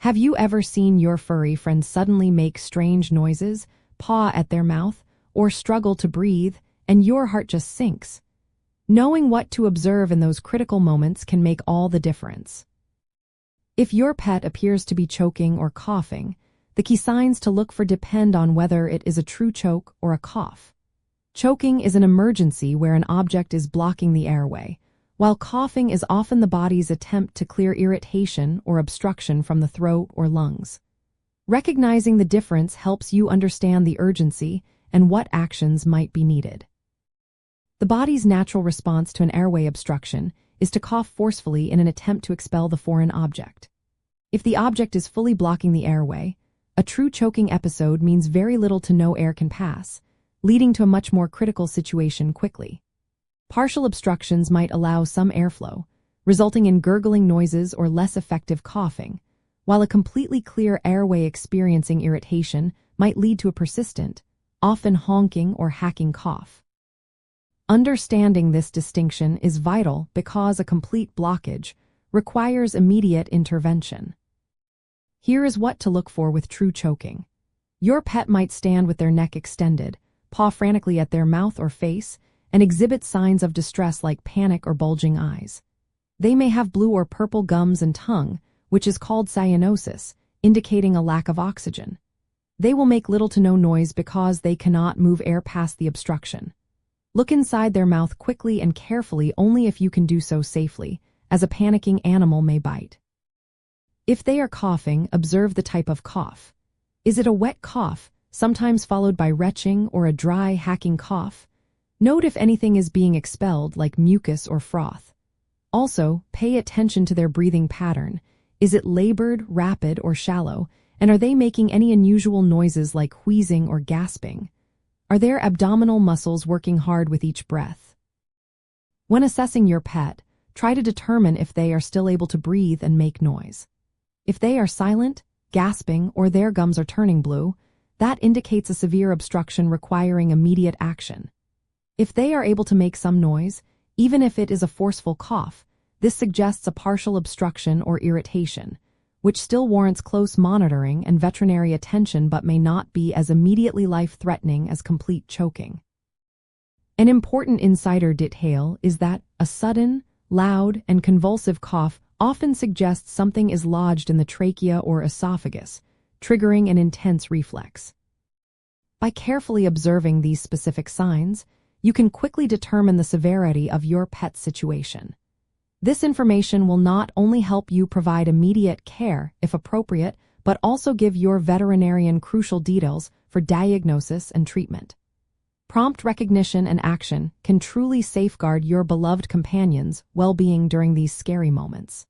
Have you ever seen your furry friend suddenly make strange noises, paw at their mouth, or struggle to breathe, and your heart just sinks? Knowing what to observe in those critical moments can make all the difference. If your pet appears to be choking or coughing, the key signs to look for depend on whether it is a true choke or a cough. Choking is an emergency where an object is blocking the airway, while coughing is often the body's attempt to clear irritation or obstruction from the throat or lungs. Recognizing the difference helps you understand the urgency and what actions might be needed. The body's natural response to an airway obstruction is to cough forcefully in an attempt to expel the foreign object. If the object is fully blocking the airway, a true choking episode means very little to no air can pass, leading to a much more critical situation quickly. Partial obstructions might allow some airflow, resulting in gurgling noises or less effective coughing, while a completely clear airway experiencing irritation might lead to a persistent, often honking or hacking cough. Understanding this distinction is vital because a complete blockage requires immediate intervention. Here is what to look for with true choking. Your pet might stand with their neck extended, paw frantically at their mouth or face, and exhibit signs of distress like panic or bulging eyes. They may have blue or purple gums and tongue, which is called cyanosis, indicating a lack of oxygen. They will make little to no noise because they cannot move air past the obstruction. Look inside their mouth quickly and carefully only if you can do so safely, as a panicking animal may bite. If they are coughing, observe the type of cough. Is it a wet cough, sometimes followed by retching, or a dry, hacking cough? Note if anything is being expelled, like mucus or froth. Also, pay attention to their breathing pattern. Is it labored, rapid, or shallow? And are they making any unusual noises like wheezing or gasping? Are their abdominal muscles working hard with each breath? When assessing your pet, try to determine if they are still able to breathe and make noise. If they are silent, gasping, or their gums are turning blue, that indicates a severe obstruction requiring immediate action. If they are able to make some noise, even if it is a forceful cough, this suggests a partial obstruction or irritation, which still warrants close monitoring and veterinary attention but may not be as immediately life-threatening as complete choking. An important insider detail is that a sudden, loud, and convulsive cough often suggests something is lodged in the trachea or esophagus, triggering an intense reflex. By carefully observing these specific signs, you can quickly determine the severity of your pet's situation. This information will not only help you provide immediate care, if appropriate, but also give your veterinarian crucial details for diagnosis and treatment. Prompt recognition and action can truly safeguard your beloved companion's well-being during these scary moments.